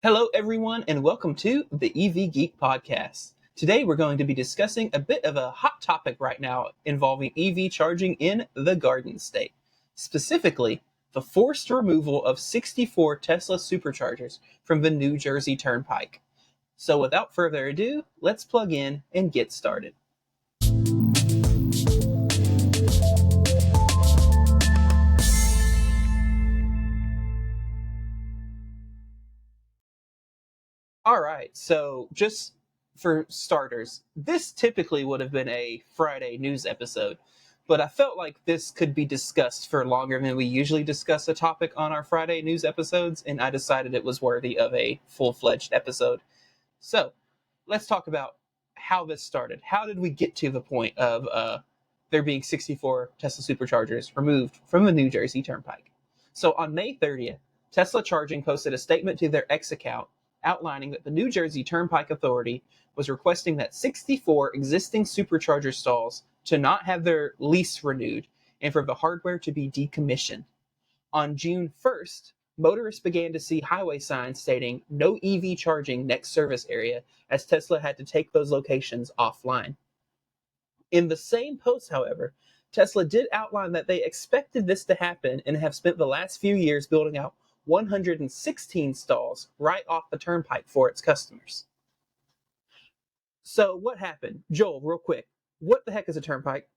Hello, everyone, and welcome to the EV Geek podcast. Today, we're going to be discussing a bit of a hot topic right now involving EV charging in the Garden State. Specifically, the forced removal of 64 Tesla Superchargers from the New Jersey Turnpike. So without further ado, let's plug in and get started. All right, so just for starters, this typically would have been a Friday news episode, but I felt like this could be discussed for longer than we usually discuss a topic on our Friday news episodes, and I decided it was worthy of a full-fledged episode. So, let's talk about how this started. How did we get to the point of there being 64 Tesla Superchargers removed from the New Jersey Turnpike? So on May 30th, Tesla Charging posted a statement to their X account outlining that the New Jersey Turnpike Authority was requesting that 64 existing supercharger stalls to not have their lease renewed and for the hardware to be decommissioned. On June 1st, motorists began to see highway signs stating no EV charging next service area as Tesla had to take those locations offline. In the same post, however, Tesla did outline that they expected this to happen and have spent the last few years building out 116 stalls right off the turnpike for its customers. So what happened? Joel, real quick, what the heck is a turnpike?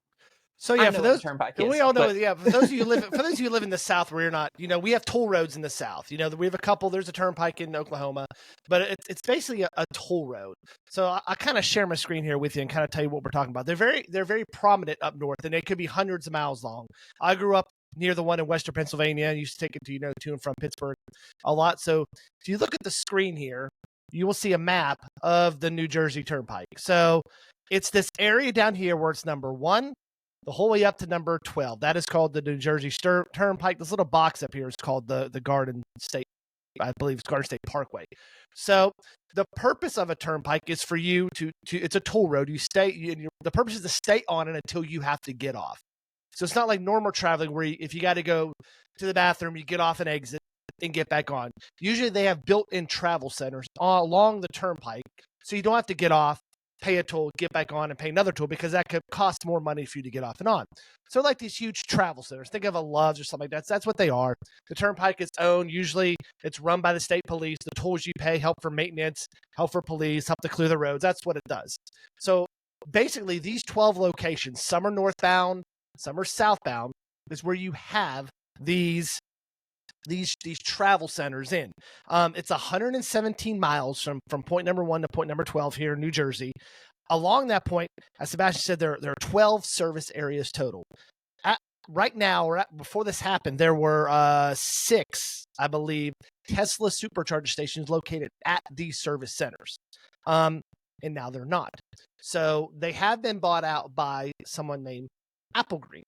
So yeah, for those turnpike we all know. Yeah, for those of you who live in the South, where you're not, we have toll roads in the South. We have a couple. There's a turnpike in Oklahoma, but it's basically a toll road. So I kind of share my screen here with you and kind of tell you what we're talking about. They're very prominent up north, and they could be hundreds of miles long. I grew up near the one in Western Pennsylvania. I used to take it to and from Pittsburgh a lot. So if you look at the screen here, you will see a map of the New Jersey Turnpike. So it's this area down here where it's number 1. The whole way up to number 12. That is called the New Jersey Turnpike. This little box up here is called the Garden State, I believe it's Garden State Parkway. So the purpose of a turnpike is for you to it's a toll road. The purpose is to stay on it until you have to get off. So it's not like normal traveling where if you got to go to the bathroom, you get off and exit and get back on. Usually they have built-in travel centers along the turnpike, so you don't have to get off, pay a toll, get back on, and pay another toll because that could cost more money for you to get off and on. So like these huge travel centers, think of a Love's or something like that. That's what they are. The turnpike is owned. Usually it's run by the state police. The tolls you pay help for maintenance, help for police, help to clear the roads. That's what it does. So basically these 12 locations, some are northbound, some are southbound, is where you have these travel centers in. It's 117 miles from point number 1 to point number 12 here in New Jersey. Along that point, as Sebastian said, there are 12 service areas total. Right now, before this happened, there were 6, I believe, Tesla supercharger stations located at these service centers. And now they're not. So they have been bought out by someone named Applegreen.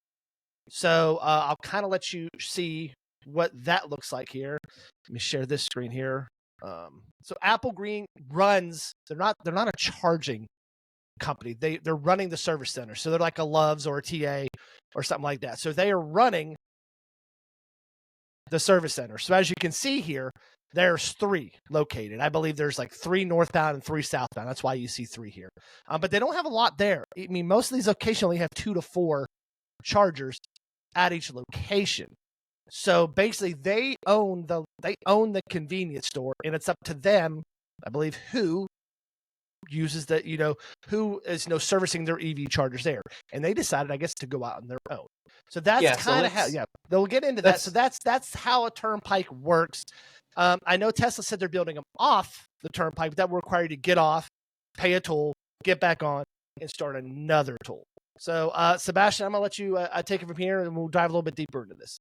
So I'll kind of let you see what that looks like here. Let me share this screen here. So Applegreen runs. They're not a charging company. They're running the service center. So they're like a Love's or a TA or something like that. So they are running the service center. So as you can see here, there's 3 located. I believe there's like 3 northbound and 3 southbound. That's why you see 3 here. But they don't have a lot there. I mean, most of these locations only have 2 to 4 chargers at each location. So basically they own the convenience store, and it's up to them, I believe, who uses who is servicing their EV chargers there. And they decided, I guess, to go out on their own. So that's kind of how they'll get into that. So that's how a turnpike works. I know Tesla said they're building them off the turnpike, but that will require you to get off, pay a toll, get back on, and start another toll. So Sebastian, I'm gonna let you take it from here, and we'll dive a little bit deeper into this.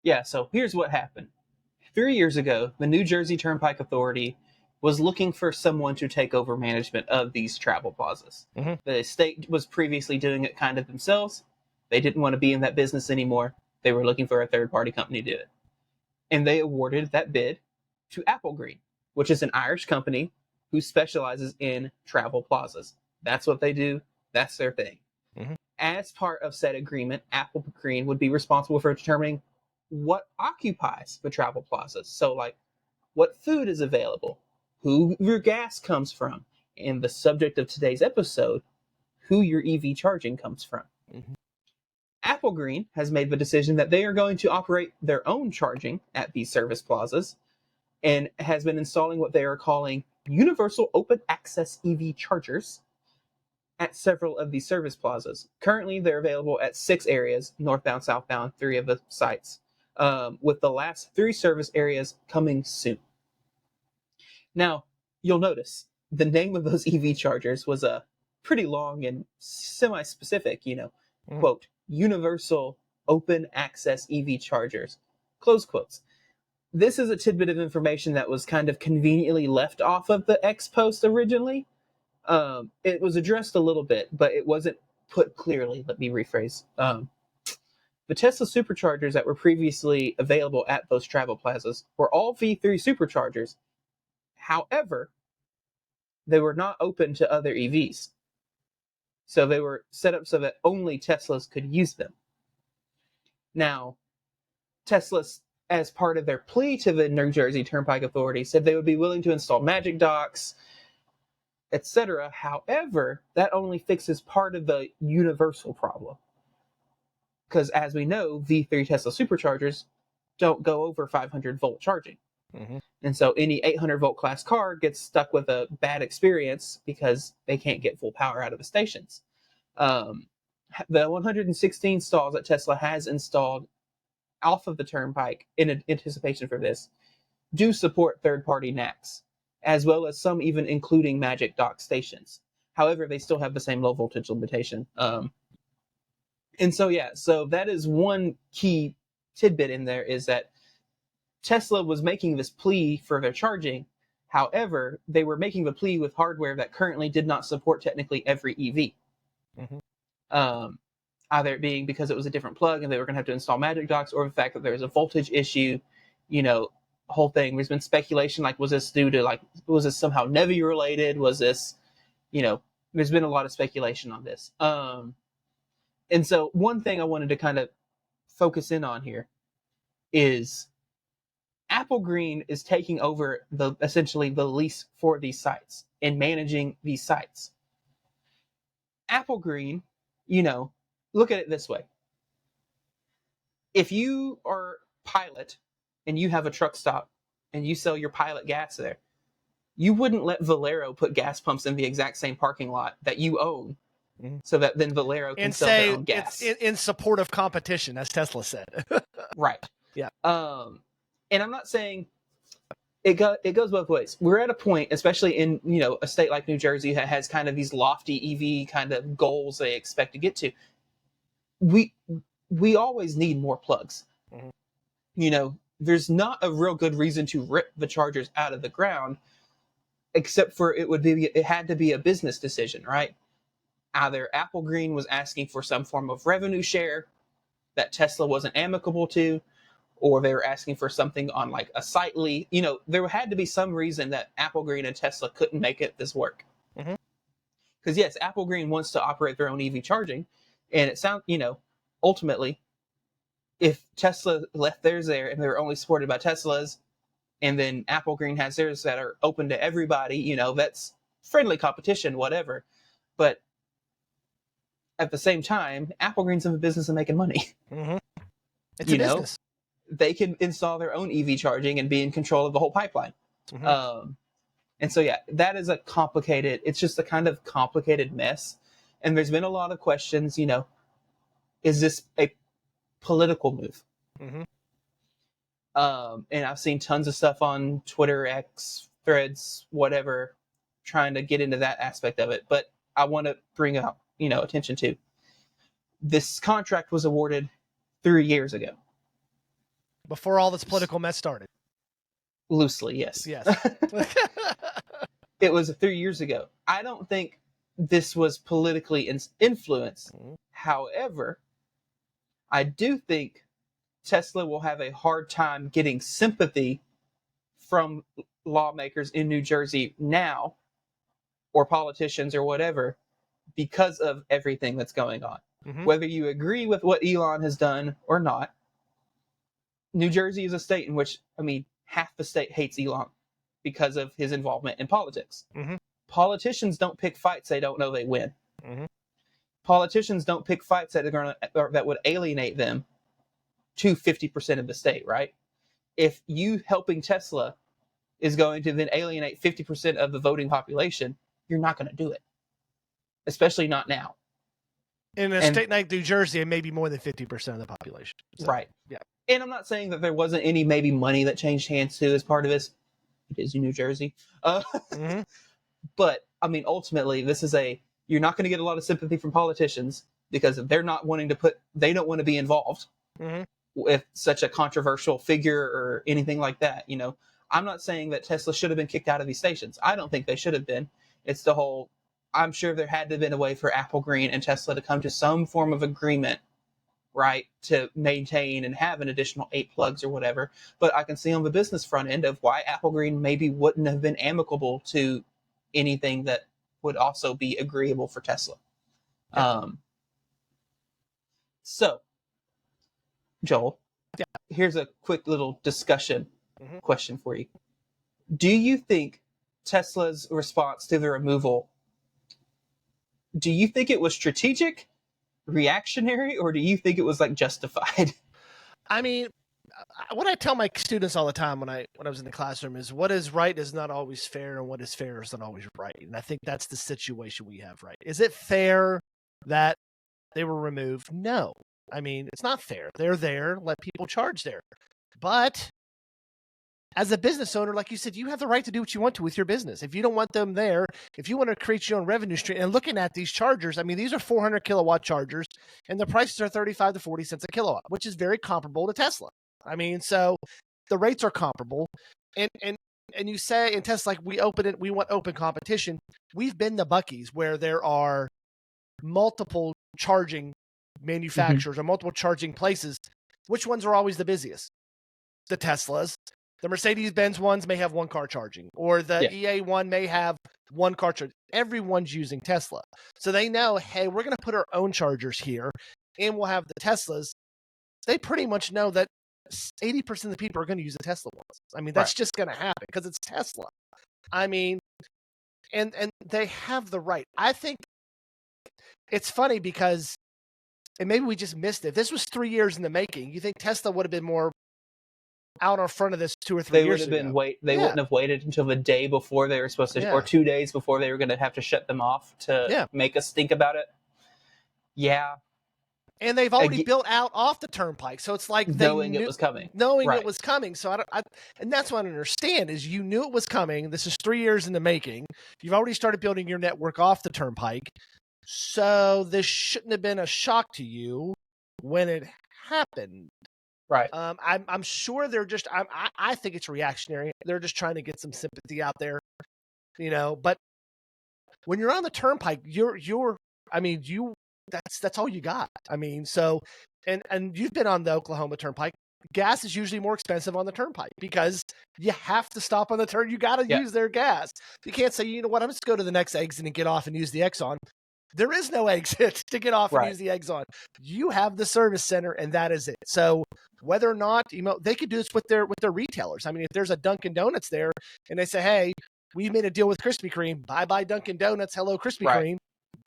Yeah, so here's what happened. 3 years ago, the New Jersey Turnpike Authority was looking for someone to take over management of these travel plazas. Mm-hmm. The state was previously doing it kind of themselves. They didn't want to be in that business anymore. They were looking for a third-party company to do it. And they awarded that bid to Applegreen, which is an Irish company who specializes in travel plazas. That's what they do. That's their thing. Mm-hmm. As part of said agreement, Applegreen would be responsible for determining what occupies the travel plazas. So, like, what food is available, who your gas comes from, and the subject of today's episode, who your EV charging comes from. Mm-hmm. Apple Green has made the decision that they are going to operate their own charging at these service plazas and has been installing what they are calling universal open access EV chargers at several of these service plazas. Currently, they're available at 6 areas, northbound, southbound, 3 of the sites, with the last 3 service areas coming soon. Now, you'll notice the name of those EV chargers was a pretty long and semi-specific, quote, universal open access EV chargers, close quotes. This is a tidbit of information that was kind of conveniently left off of the X post originally. It was addressed a little bit, but it wasn't put clearly. Let me rephrase. The Tesla Superchargers that were previously available at those travel plazas were all V3 Superchargers. However, they were not open to other EVs. So they were set up so that only Teslas could use them. Now, Tesla, as part of their plea to the New Jersey Turnpike Authority, said they would be willing to install magic docks, etc. However, that only fixes part of the universal problem. Because as we know, V3 Tesla Superchargers don't go over 500 volt charging. Mm-hmm. And so any 800 volt class car gets stuck with a bad experience because they can't get full power out of the stations. The 116 stalls that Tesla has installed off of the turnpike in anticipation for this do support third-party NACs, as well as some even including magic dock stations. However, they still have the same low voltage limitation. And so that is one key tidbit in there, is that Tesla was making this plea for their charging. However, they were making the plea with hardware that currently did not support technically every EV. Mm-hmm. Either it being because it was a different plug and they were going to have to install magic docks, or the fact that there was a voltage issue, whole thing. There's been speculation, like, was this due to, was this somehow NEVI related? Was this, there's been a lot of speculation on this. And so one thing I wanted to kind of focus in on here is Apple Green is taking over essentially the lease for these sites and managing these sites. Apple Green, look at it this way. If you are Pilot and you have a truck stop and you sell your Pilot gas there, you wouldn't let Valero put gas pumps in the exact same parking lot that you own, so that then Valero can sell their own gas. It's in support of competition, as Tesla said. Right. Yeah. And I'm not saying it goes both ways. We're at a point, especially in a state like New Jersey that has kind of these lofty EV kind of goals they expect to get to. We always need more plugs. Mm-hmm. There's not a real good reason to rip the chargers out of the ground, except for it had to be a business decision, right? Either Apple Green was asking for some form of revenue share that Tesla wasn't amicable to, or they were asking for something on like a sightly, there had to be some reason that Apple Green and Tesla couldn't make this work. Because yes, Apple Green wants to operate their own EV charging, and it sounds, ultimately, if Tesla left theirs there and they were only supported by Teslas, and then Apple Green has theirs that are open to everybody, that's friendly competition, whatever. But at the same time, Apple Green's in the business of making money. Mm-hmm. It's a business. They can install their own EV charging and be in control of the whole pipeline. Mm-hmm. And so, that is it's just a kind of complicated mess. And there's been a lot of questions, is this a political move? Mm-hmm. And I've seen tons of stuff on Twitter, X, Threads, whatever, trying to get into that aspect of it. But I want to bring up, attention to this contract was awarded 3 years ago. Before all this political mess started. Loosely, yes. Yes. It was 3 years ago. I don't think this was politically influenced. Mm-hmm. However, I do think Tesla will have a hard time getting sympathy from lawmakers in New Jersey now, or politicians or whatever, because of everything that's going on. Mm-hmm. Whether you agree with what Elon has done or not, New Jersey is a state in which, half the state hates Elon because of his involvement in politics. Mm-hmm. Politicians don't pick fights they don't know they win. Mm-hmm. Politicians don't pick fights that are that would alienate them to 50% of the state, right? If you helping Tesla is going to then alienate 50% of the voting population, you're not going to do it, especially not now. In a state like New Jersey, it may be more than 50% of the population. So, right. Yeah. And I'm not saying that there wasn't any maybe money that changed hands too as part of this. It is New Jersey. Mm-hmm. But, I mean, ultimately, you're not going to get a lot of sympathy from politicians because they're not wanting to they don't want to be involved Mm-hmm. with such a controversial figure or anything like that. You know, I'm not saying that Tesla should have been kicked out of these stations. I don't think they should have been. It's the whole, I'm sure there had to have been a way for Apple Green and Tesla to come to some form of agreement, right, to maintain and have an additional 8 plugs or whatever. But I can see on the business front end of why Apple Green maybe wouldn't have been amicable to anything that would also be agreeable for Tesla. Yeah. So, Joel, yeah. Here's a quick little discussion Mm-hmm. question for you. Do you think Tesla's response to the removal, do you think it was strategic, reactionary, or do you think it was like justified? I mean, what I tell my students all the time when I was in the classroom is what is right is not always fair, and what is fair is not always right. And I think that's the situation we have, right? Is it fair that they were removed? No. I mean, it's not fair. They're there. Let people charge there. But as a business owner, like you said, you have the right to do what you want to with your business. If you don't want them there, if you want to create your own revenue stream, and looking at these chargers, I mean, these are 400 kilowatt chargers, and the prices are 35 to 40 cents a kilowatt, which is very comparable to Tesla. I mean, so the rates are comparable. And you say in Tesla, like, we want open competition. We've been the Buc-ee's where there are multiple charging manufacturers or multiple charging places. Which ones are always the busiest? The Teslas. The Mercedes-Benz ones may have one car charging, or the EA one may have one car charging. Everyone's using Tesla. So they know, hey, we're going to put our own chargers here, and we'll have the Teslas. They pretty much know that 80% of the people are going to use the Tesla ones. I mean, that's just going to happen because it's Tesla. I mean, and they have the right. I think it's funny because, and maybe we just missed it. If this was 3 years in the making, you think Tesla would have been more out in front of this 2 or 3 years ago? They wouldn't have waited until the day before they were supposed to, or 2 days before they were going to have to shut them off to make us think about it. Yeah. And they've already built out off the turnpike, so it's like knowing it was coming. It was coming. So and that's what I understand is you knew it was coming. This is 3 years in the making. You've already started building your network off the turnpike, so this shouldn't have been a shock to you when it happened. Right. I'm sure they're just. I think it's reactionary. They're just trying to get some sympathy out there, you know. But when you're on the turnpike, that's all you got. I mean, so and you've been on the Oklahoma Turnpike. Gas is usually more expensive on the turnpike because you have to stop on the turn. You got to use their gas. You can't say, you know what, I'm just go to the next exit and get off and use the Exxon. There is no exit to get off and use the Exxon. You have the service center, and that is it. So whether or not, you know, they could do this with their retailers. I mean, if there's a Dunkin' Donuts there and they say, hey, we made a deal with Krispy Kreme. Bye-bye Dunkin' Donuts. Hello, Krispy Kreme.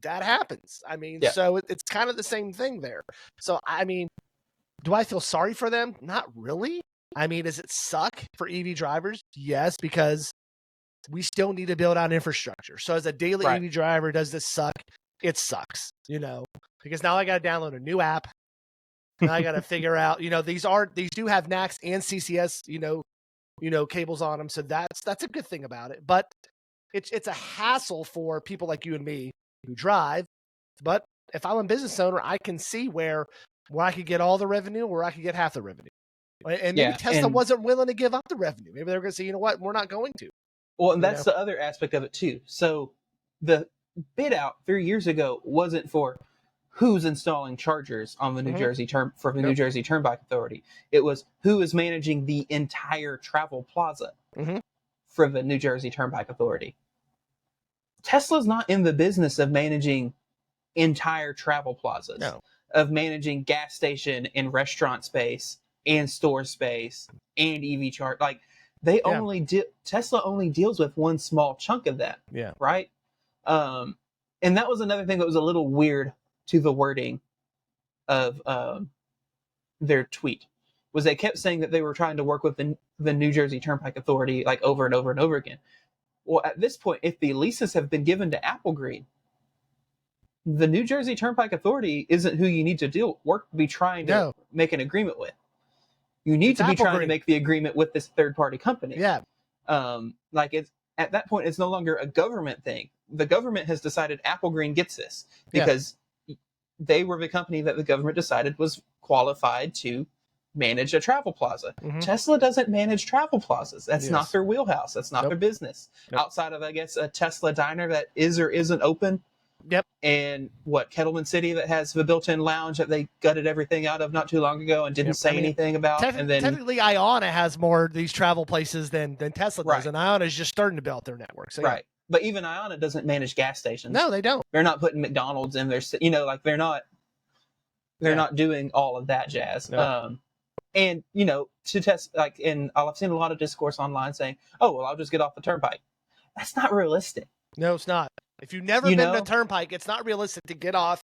That happens. I mean, so it's kind of the same thing there. So, I mean, do I feel sorry for them? Not really. I mean, does it suck for EV drivers? Yes, because we still need to build out infrastructure. So as a daily EV driver, does this suck? It sucks, you know, because now I got to download a new app. And I got to figure out, you know, these do have NACS and CCS, you know, cables on them. So that's a good thing about it. But it's a hassle for people like you and me who drive. But if I'm a business owner, I can see where I could get all the revenue or I could get half the revenue. And maybe Tesla wasn't willing to give up the revenue. Maybe they're going to say, you know what, we're not going to. Well, and that's the other aspect of it too. So the bid out 3 years ago wasn't for who's installing chargers on the New Jersey New Jersey Turnpike Authority. It was who is managing the entire travel plaza for the New Jersey Turnpike Authority. Tesla's not in the business of managing entire travel plazas, of managing gas station and restaurant space and store space and EV charge. Like, Tesla only deals with one small chunk of that. Yeah. Right. And that was another thing that was a little weird to the wording of their tweet, was they kept saying that they were trying to work with the New Jersey Turnpike Authority like over and over and over again. Well, at this point, if the leases have been given to Apple Green, the New Jersey Turnpike Authority isn't who you need to be trying to make an agreement with. You need to be trying to make the agreement with this third party company. Yeah. Like it's at that point, it's no longer a government thing. The government has decided Apple Green gets this because they were the company that the government decided was qualified to manage a travel plaza. Mm-hmm. Tesla doesn't manage travel plazas. That's not their wheelhouse. That's not their business. Outside of, I guess, a Tesla diner that is or isn't open. Yep. And Kettleman City that has the built-in lounge that they gutted everything out of not too long ago and didn't say anything about. And then technically, Iona has more of these travel places than Tesla does, and Iona is just starting to build their network. So, right. But even Iona doesn't manage gas stations. No, they don't. They're not putting McDonald's in their, like they're not doing all of that jazz. No. And to test, like, and I've seen a lot of discourse online saying, "Oh, well, I'll just get off the turnpike." That's not realistic. No, it's not. If you've never been to Turnpike, it's not realistic to get off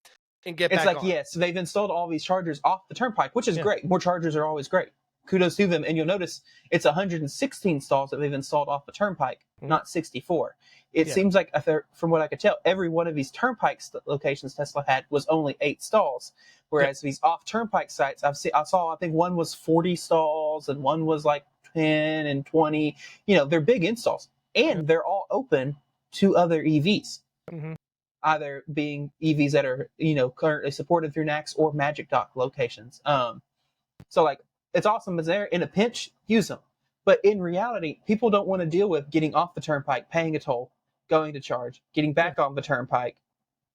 and get back on. It's like, yes, they've installed all these chargers off the Turnpike, which is great. More chargers are always great. Kudos to them. And you'll notice it's 116 stalls that they've installed off the Turnpike, not 64. It seems like, from what I could tell, every one of these Turnpike locations Tesla had was only 8 stalls. Whereas these off Turnpike sites, I saw, I think one was 40 stalls and one was like 10 and 20. They're big installs. And they're all open to other EVs. Mm-hmm. Either being EVs that are, currently supported through NACS or Magic Dock locations. So like, it's awesome. It's there in a pinch, use them. But in reality, people don't want to deal with getting off the Turnpike, paying a toll, going to charge, getting back on the Turnpike,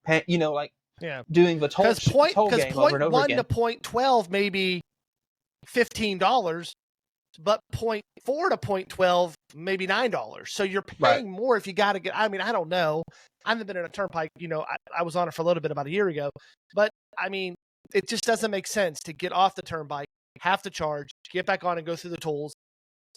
doing the toll game over and over again. Point 1 to point 12 maybe $15, but point 4 to point 12 maybe $9. So you're paying more if you got to get. I mean, I don't know. I haven't been in a Turnpike. I was on it for a little bit about a year ago, but I mean, it just doesn't make sense to get off the Turnpike, have to charge, get back on and go through the tolls,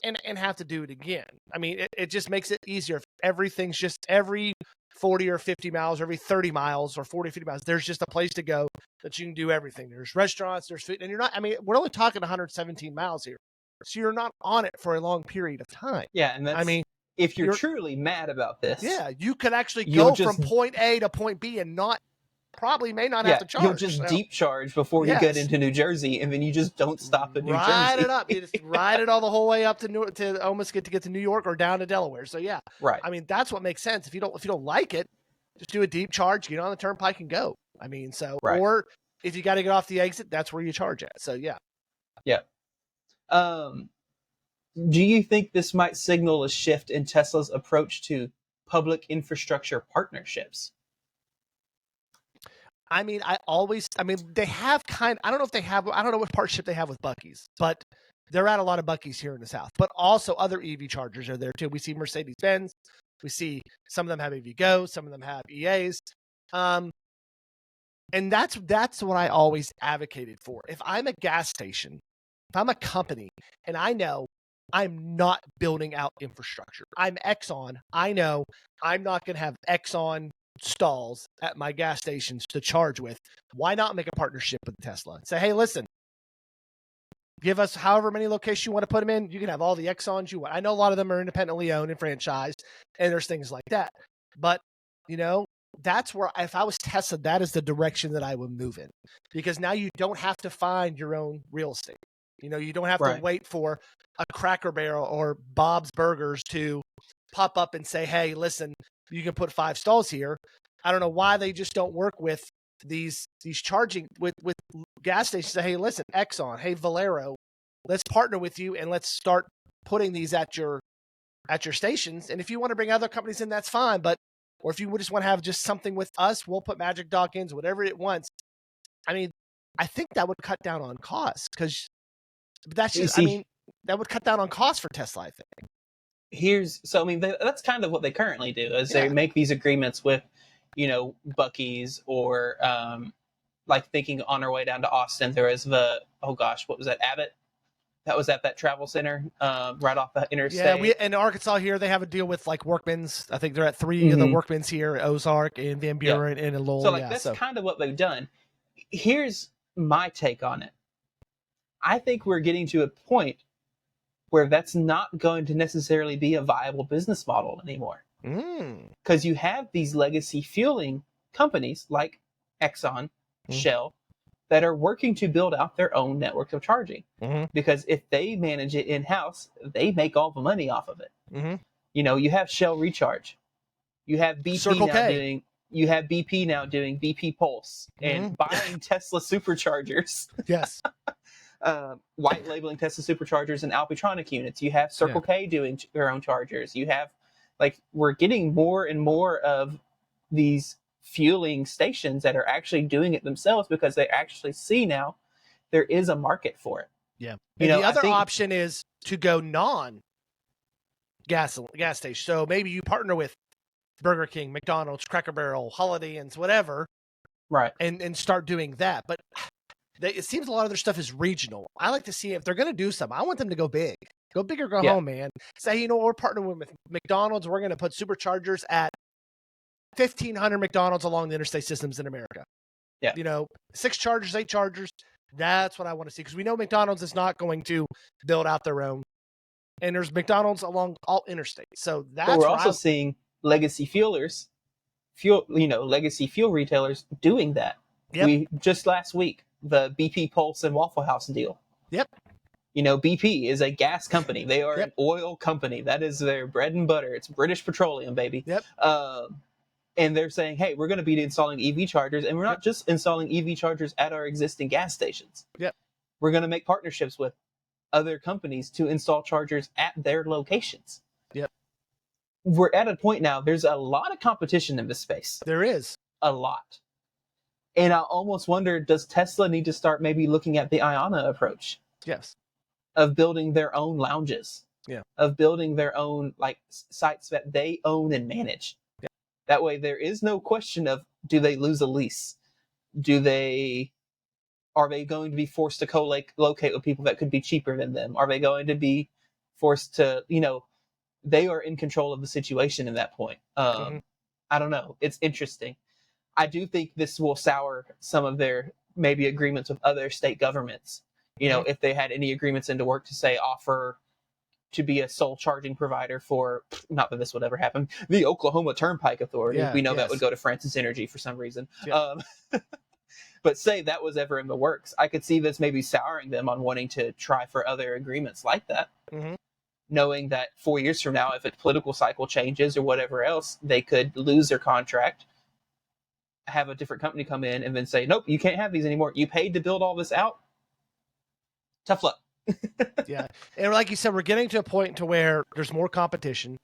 and have to do it again. I mean, it just makes it easier if everything's just every 40 or 50 miles, or every 30 miles or 40 or 50 miles, there's just a place to go that you can do everything. There's restaurants, there's food, and we're only talking 117 miles here. So you're not on it for a long period of time. Yeah, and if you're truly mad about this, you could actually go from point A to point B and may not have to charge. You'll just deep charge before you get into New Jersey, and then you just don't stop in New Jersey. Ride it up. You just ride it all the whole way up to almost get to New York or down to Delaware. So right. I mean, that's what makes sense. If you don't like it, just do a deep charge, get on the Turnpike and go. I mean, or if you got to get off the exit, that's where you charge at. So yeah. Do you think this might signal a shift in Tesla's approach to public infrastructure partnerships? I mean, they have I don't know what partnership they have with Buc-ee's, but they're at a lot of Buc-ee's here in the South. But also other EV chargers are there too. We see Mercedes-Benz. We see some of them have EVgo, some of them have EAs. And that's what I always advocated for. If I'm a gas station, if I'm a company, and I know I'm not building out infrastructure, I'm Exxon, I know I'm not going to have Exxon stalls at my gas stations to charge with. Why not make a partnership with Tesla? Say, hey, listen, give us however many locations you want to put them in. You can have all the Exxons you want. I know a lot of them are independently owned and franchised, and there's things like that. But, that's where, if I was Tesla, that is the direction that I would move in. Because now you don't have to find your own real estate. You don't have to wait for a Cracker Barrel or Bob's Burgers to pop up and say, hey, listen, you can put 5 stalls here. I don't know why they just don't work with these charging with gas stations. Say, hey, listen, Exxon, hey, Valero, let's partner with you and let's start putting these at your stations. And if you want to bring other companies in, that's fine. Or if you just want to have just something with us, we'll put Magic Dock in, whatever it wants. I mean, I think that would cut down on costs because that's just, that would cut down on costs for Tesla, I think. That's kind of what they currently do is they make these agreements with, Buc-ee's or like thinking on our way down to Austin, there is what was that, Abbott? That was at that travel center, right off the interstate. Yeah, we in Arkansas here they have a deal with like Workman's. I think they're at 3 of the Mhm. Workman's here, Ozark and Van Buren and in Lowell. So like that's kind of what they've done. Here's my take on it. I think we're getting to a point where that's not going to necessarily be a viable business model anymore. Because you have these legacy fueling companies like Exxon, Shell, that are working to build out their own network of charging. Because if they manage it in-house, they make all the money off of it. You know, you have Shell Recharge. You have You have BP now doing BP Pulse and buying Tesla Superchargers. Yes. White labeling Tesla Superchargers and Alpitronic units. You have Circle K doing their own chargers. You have, like, we're getting more and more of these fueling stations that are actually doing it themselves because they actually see now there is a market for it. Yeah. And the other option is to go gas station. So maybe you partner with Burger King, McDonald's, Cracker Barrel, Holiday Inns, whatever. Right. And start doing that. But it seems a lot of their stuff is regional. I like to see if they're going to do something. I want them to go big. Go big or go home, man. Say, you know, we're partnering with McDonald's. We're going to put Superchargers at 1,500 McDonald's along the interstate systems in America. Yeah. You know, 6 chargers, 8 chargers. That's what I want to see. Because we know McDonald's is not going to build out their own. And there's McDonald's along all interstates. So that's but we're also seeing legacy legacy fuel retailers doing that. Yep. We just last week, the BP Pulse and Waffle House deal. Yep. You know, BP is a gas company. They are an oil company. That is their bread and butter. It's British Petroleum, baby. Yep. And they're saying, hey, we're going to be installing EV chargers, and we're not just installing EV chargers at our existing gas stations. Yep. We're going to make partnerships with other companies to install chargers at their locations. Yep. We're at a point now, there's a lot of competition in this space. There is. A lot. And I almost wonder, does Tesla need to start maybe looking at the Iona approach? Yes. Of building their own lounges. Yeah. Of building their own like sites that they own and manage. Yeah. That way there is no question of, do they lose a lease? Are they going to be forced to co-locate with people that could be cheaper than them? Are they going to be forced to, they are in control of the situation in that point. I don't know. It's interesting. I do think this will sour some of their maybe agreements with other state governments. If they had any agreements into work to say offer to be a sole charging provider for, not that this would ever happen, the Oklahoma Turnpike Authority. Yeah, we know that would go to Francis Energy for some reason. Yeah. But say that was ever in the works, I could see this maybe souring them on wanting to try for other agreements like that. Knowing that 4 years from now, if a political cycle changes or whatever else, they could lose their contract, have a different company come in and then say, nope, you can't have these anymore. You paid to build all this out. Tough luck. Yeah. And like you said, we're getting to a point to where there's more competition.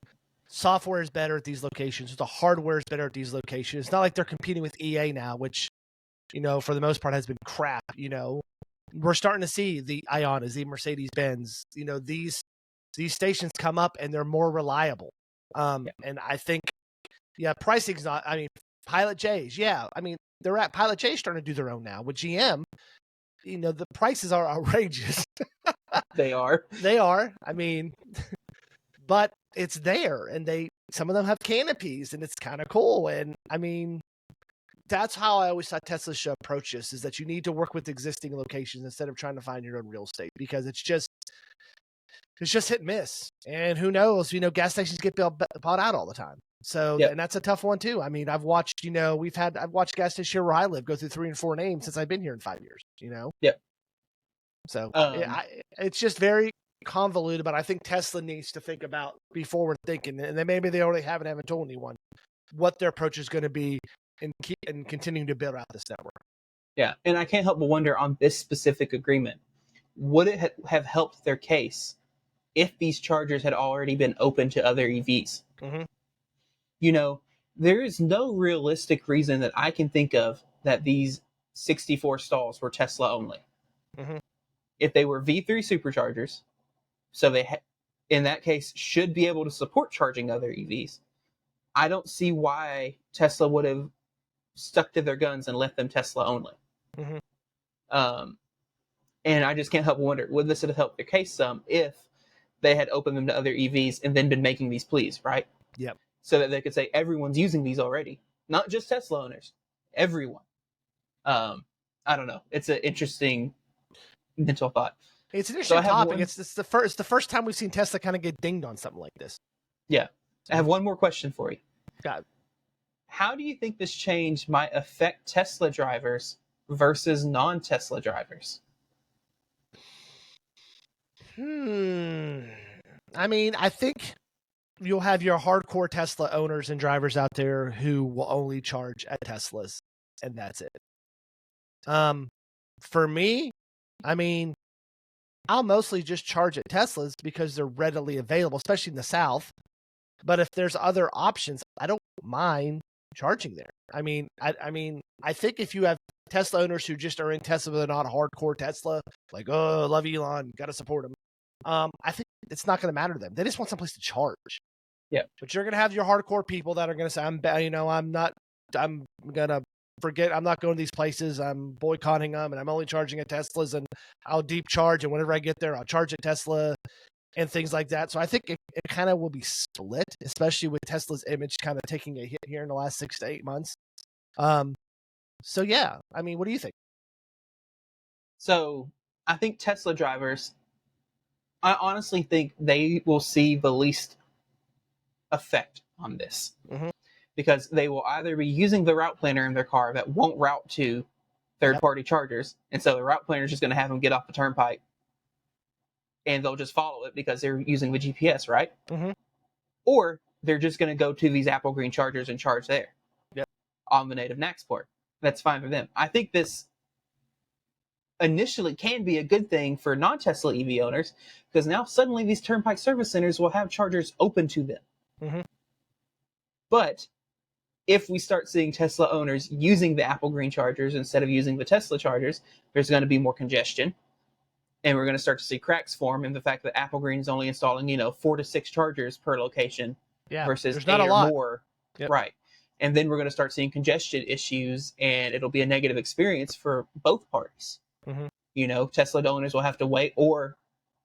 Software is better at these locations. The hardware is better at these locations. It's not like they're competing with EA now, which, for the most part has been crap. We're starting to see the Ionas, the Mercedes-Benz, these stations come up and they're more reliable. And I think, pricing's not, Pilot J's. They're at Pilot J's starting to do their own now with GM. The prices are outrageous. They are. But it's there, and some of them have canopies, and it's kind of cool. And that's how I always thought Tesla should approach this: is that you need to work with existing locations instead of trying to find your own real estate, because it's just hit and miss. And who knows? Gas stations get bought out all the time. So, and that's a tough one too. I've watched, I've watched gas stations here where I live go through 3 and 4 names since I've been here in 5 years, Yep. So it's just very convoluted, but I think Tesla needs to think about, be forward thinking, and then maybe they already haven't told anyone what their approach is going to be and continuing to build out this network. Yeah. And I can't help but wonder on this specific agreement, would it have helped their case if these chargers had already been open to other EVs? There is no realistic reason that I can think of that these 64 stalls were Tesla only. If they were V3 superchargers, so they, in that case, should be able to support charging other EVs, I don't see why Tesla would have stuck to their guns and left them Tesla only. And I just can't help but wonder, would this have helped their case some if they had opened them to other EVs and then been making these pleas, right? Yep. So that they could say everyone's using these already, not just Tesla owners, everyone. I don't know. It's an interesting mental thought. It's an interesting topic. It's the first time we've seen Tesla kind of get dinged on something like this. Yeah. I have one more question for you. God. How do you think this change might affect Tesla drivers versus non-Tesla drivers? I mean, I think you'll have your hardcore Tesla owners and drivers out there who will only charge at Teslas, and that's it. For me, I mean, I'll mostly just charge at Teslas because they're readily available, especially in the South. But if there's other options, I don't mind charging there. I mean, I think if you have Tesla owners who just are in Tesla, but they're not hardcore Tesla, like, oh, love Elon, got to support him. I think it's not going to matter to them. They just want someplace to charge. Yeah. But you're going to have your hardcore people that are going to say, I'm going to forget, I'm not going to these places. I'm boycotting them and I'm only charging at Teslas and I'll deep charge. And whenever I get there, I'll charge at Tesla and things like that. So I think it kind of will be split, especially with Tesla's image kind of taking a hit here in the last 6 to 8 months. So yeah, I mean, what do you think? So I think Tesla drivers, I honestly think they will see the least effect on this. Because they will either be using the route planner in their car that won't route to third-party chargers, and so the route planner is just going to have them get off the turnpike, and they'll just follow it because they're using the GPS, right? Or they're just going to go to these Apple Green chargers and charge there on the native NACS port. That's fine for them. I think this initially can be a good thing for non-Tesla EV owners because now suddenly these turnpike service centers will have chargers open to them. But if we start seeing Tesla owners using the Apple Green chargers instead of using the Tesla chargers, there's going to be more congestion. And we're going to start to see cracks form in the fact that Apple Green is only installing, 4 to 6 chargers per location versus 8 or more. Right. And then we're going to start seeing congestion issues and it'll be a negative experience for both parties. Tesla owners will have to wait or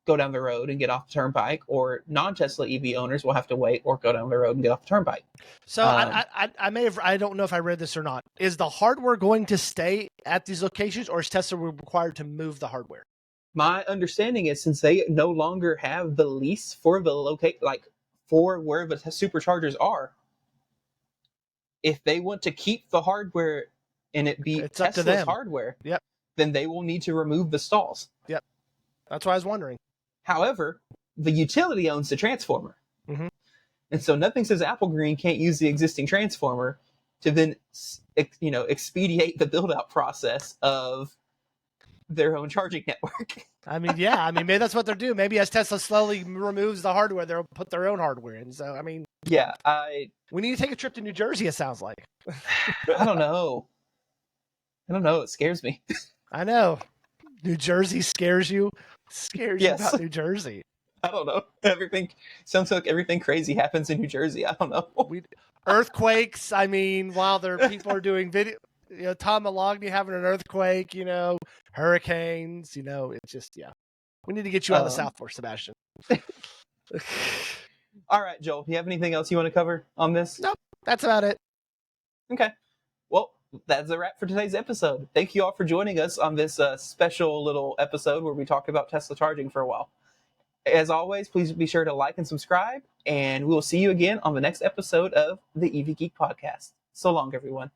go down the road and get off the turnpike, or non-Tesla EV owners will have to wait or go down the road and get off the turnpike. So I don't know if I read this or not. Is the hardware going to stay at these locations, or is Tesla required to move the hardware? My understanding is since they no longer have the lease for the for where the superchargers are, if they want to keep the hardware and it be Tesla's hardware, then they will need to remove the stalls. That's what I was wondering. However, the utility owns the transformer. And so nothing says Apple Green can't use the existing transformer to then, expedite the build-out process of their own charging network. I mean, maybe that's what they're doing. Maybe as Tesla slowly removes the hardware, they'll put their own hardware in. So, I mean... we need to take a trip to New Jersey, it sounds like. I don't know. It scares me. I know. New Jersey scares you? Scares you about New Jersey? I don't know. Sounds like everything crazy happens in New Jersey. I don't know. Earthquakes. I mean, while people are doing video, Tom Malogny having an earthquake, hurricanes, it's just, we need to get you out of the South for Sebastian. All right, Joel, do you have anything else you want to cover on this? Nope, that's about it. Okay. Well, that's a wrap for today's episode. Thank you all for joining us on this special little episode where we talked about Tesla charging for a while. As always, please be sure to like and subscribe, and we will see you again on the next episode of the EV Geek podcast. So long, everyone.